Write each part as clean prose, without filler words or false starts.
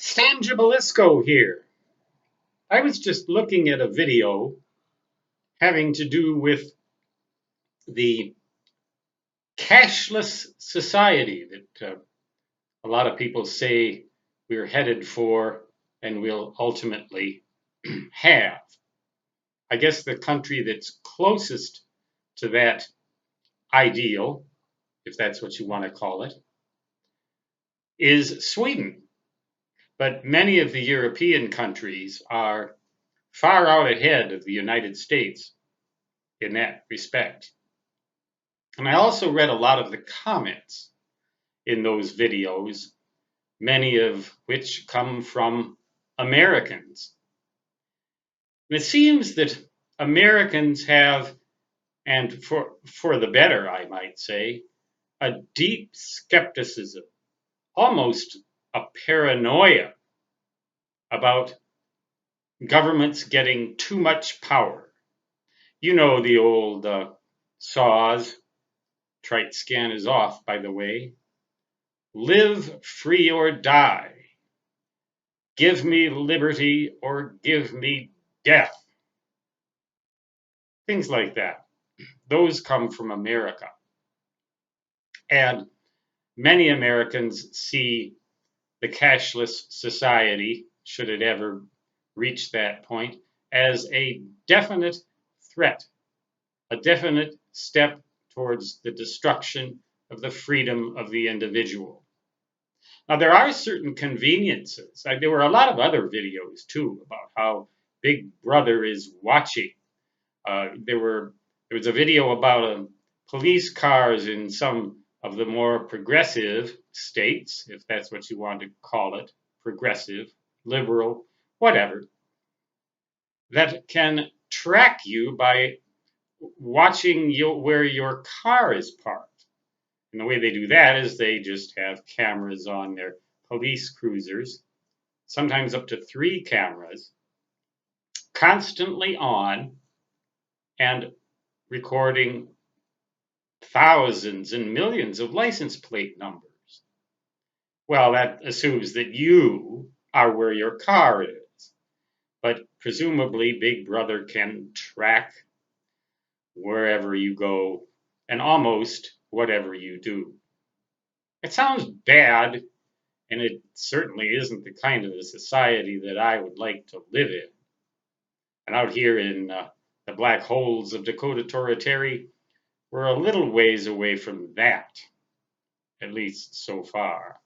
Stan Gibilisco here. I was just looking at a video having to do with the cashless society that a lot of people say we're headed for and will ultimately have. I guess the country that's closest to that ideal, if that's what you want to call it, is Sweden. But many of the European countries are far out ahead of the United States in that respect. And I also read a lot of the comments in those videos, many of which come from Americans. And it seems that Americans have, and for the better, I might say, a deep skepticism, almost a paranoia about governments getting too much power. You know the old saws, trite scan is off, by the way. Live free or die. Give me liberty or give me death. Things like that. Those come from America. And many Americans see the cashless society, should it ever reach that point, as a definite threat, a definite step towards the destruction of the freedom of the individual. Now, there are certain conveniences. There were a lot of other videos, too, about how Big Brother is watching. There was a video about police cars in some of the more progressive states, if that's what you want to call it, progressive, liberal, whatever, that can track you by watching where your car is parked. And the way they do that is they just have cameras on their police cruisers, sometimes up to 3 cameras, constantly on and recording thousands and millions of license plate numbers. Well, that assumes that you are where your car is. But presumably, Big Brother can track wherever you go and almost whatever you do. It sounds bad, and it certainly isn't the kind of a society that I would like to live in. And out here in the black holes of Dakota Territory, we're a little ways away from that, at least so far.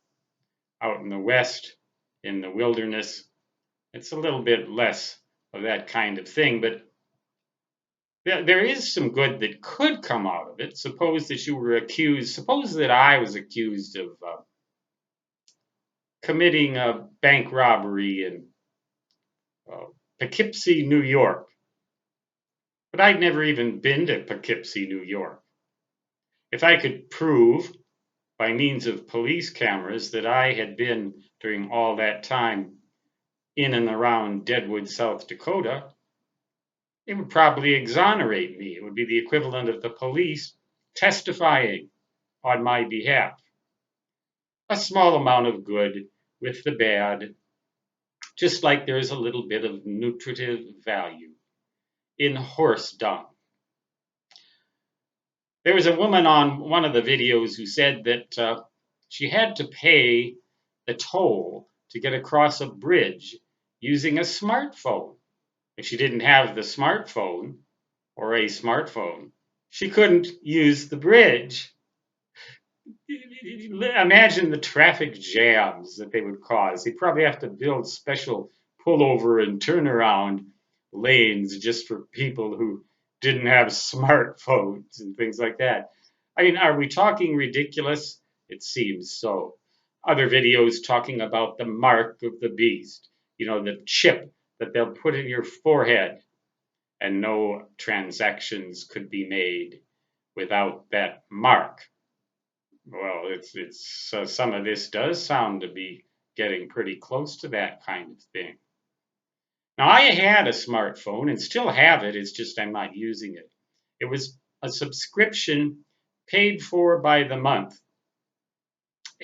Out in the west, in the wilderness, it's a little bit less of that kind of thing, but there is some good that could come out of it. Suppose that I was accused of committing a bank robbery in Poughkeepsie, New York. But I'd never even been to Poughkeepsie, New York. If I could prove by means of police cameras that I had been during all that time in and around Deadwood, South Dakota, it would probably exonerate me. It would be the equivalent of the police testifying on my behalf. A small amount of good with the bad, just like there's a little bit of nutritive value in horse dung. There was a woman on one of the videos who said that she had to pay the toll to get across a bridge using a smartphone. If she didn't have the smartphone or a smartphone, she couldn't use the bridge. Imagine the traffic jams that they would cause. They'd probably have to build special pullover and turnaround lanes just for people who didn't have smartphones and things like that. I mean, are we talking ridiculous? It seems so. Other videos talking about the mark of the beast, the chip that they'll put in your forehead, and no transactions could be made without that mark. Well, some of this does sound to be getting pretty close to that kind of thing. Now, I had a smartphone and still have it. It's just I'm not using it. It was a subscription paid for by the month,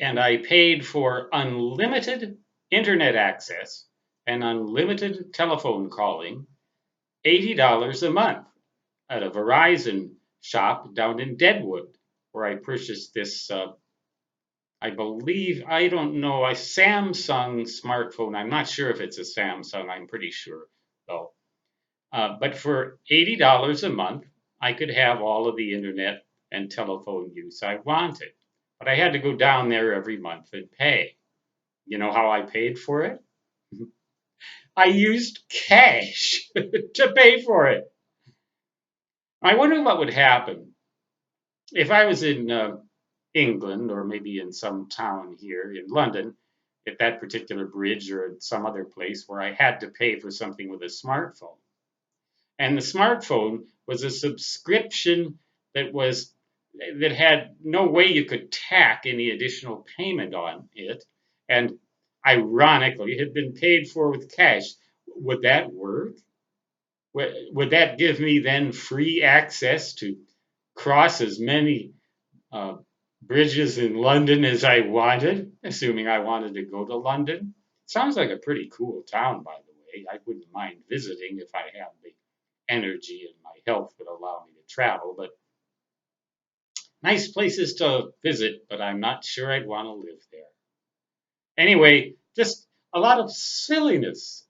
and I paid for unlimited internet access, and unlimited telephone calling, $80 a month at a Verizon shop down in Deadwood, where I purchased this, I believe, I don't know, a Samsung smartphone. I'm not sure if it's a Samsung, I'm pretty sure, though. But for $80 a month, I could have all of the internet and telephone use I wanted. But I had to go down there every month and pay. You know how I paid for it? I used cash to pay for it. I wonder what would happen if I was in England or maybe in some town here in London, at that particular bridge or at some other place where I had to pay for something with a smartphone. And the smartphone was a subscription that was that had no way you could tack any additional payment on it, and ironically had been paid for with cash. Would that work? Would that give me then free access to cross as many uh, bridges in London as I wanted, assuming I wanted to go to London? Sounds like a pretty cool town, by the way. I wouldn't mind visiting if I had the energy and my health would allow me to travel. But nice places to visit, but I'm not sure I'd want to live there. Anyway, just a lot of silliness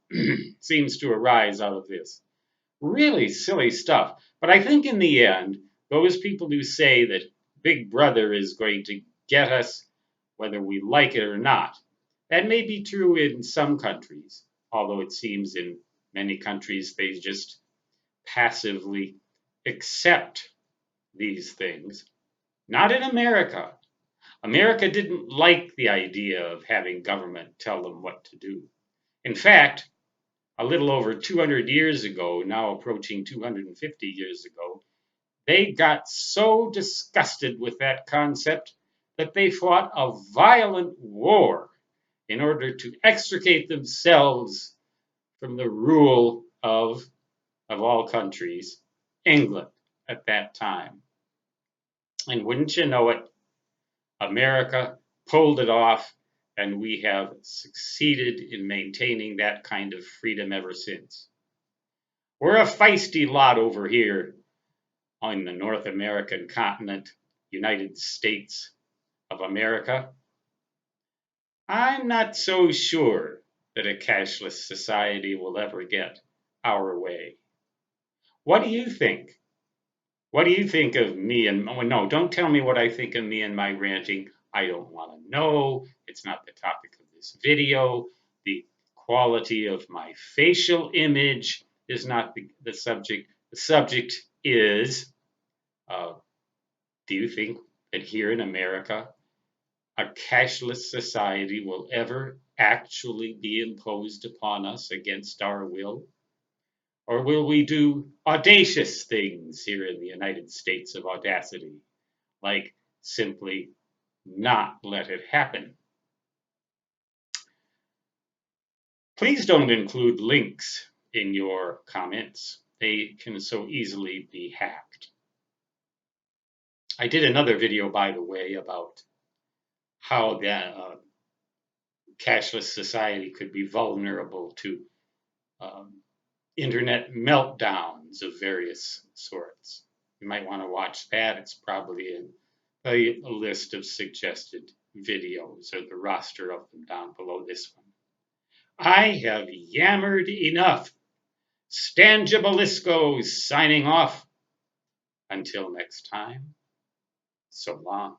seems to arise out of this. Really silly stuff. But I think in the end, those people who say that Big Brother is going to get us whether we like it or not, that may be true in some countries, although it seems in many countries they just passively accept these things. Not in America. America didn't like the idea of having government tell them what to do. In fact, a little over 200 years ago, now approaching 250 years ago, they got so disgusted with that concept that they fought a violent war in order to extricate themselves from the rule of all countries, England at that time. And wouldn't you know it, America pulled it off, and we have succeeded in maintaining that kind of freedom ever since. We're a feisty lot over here on the North American continent, United States of America. I'm not so sure that a cashless society will ever get our way. What do you think? What do you think of me and oh, no, don't tell me what I think of me and my ranting. I don't want to know. It's not the topic of this video. The quality of my facial image is not the subject. The subject is uh, do you think that here in America, a cashless society will ever actually be imposed upon us against our will? Or will we do audacious things here in the United States of audacity, like simply not let it happen? Please don't include links in your comments. They can so easily be hacked. I did another video, by the way, about how the cashless society could be vulnerable to um, internet meltdowns of various sorts. You might want to watch that. It's probably in a list of suggested videos or the roster of them down below this one. I have yammered enough. Stan Gibilisco signing off. Until next time, so long.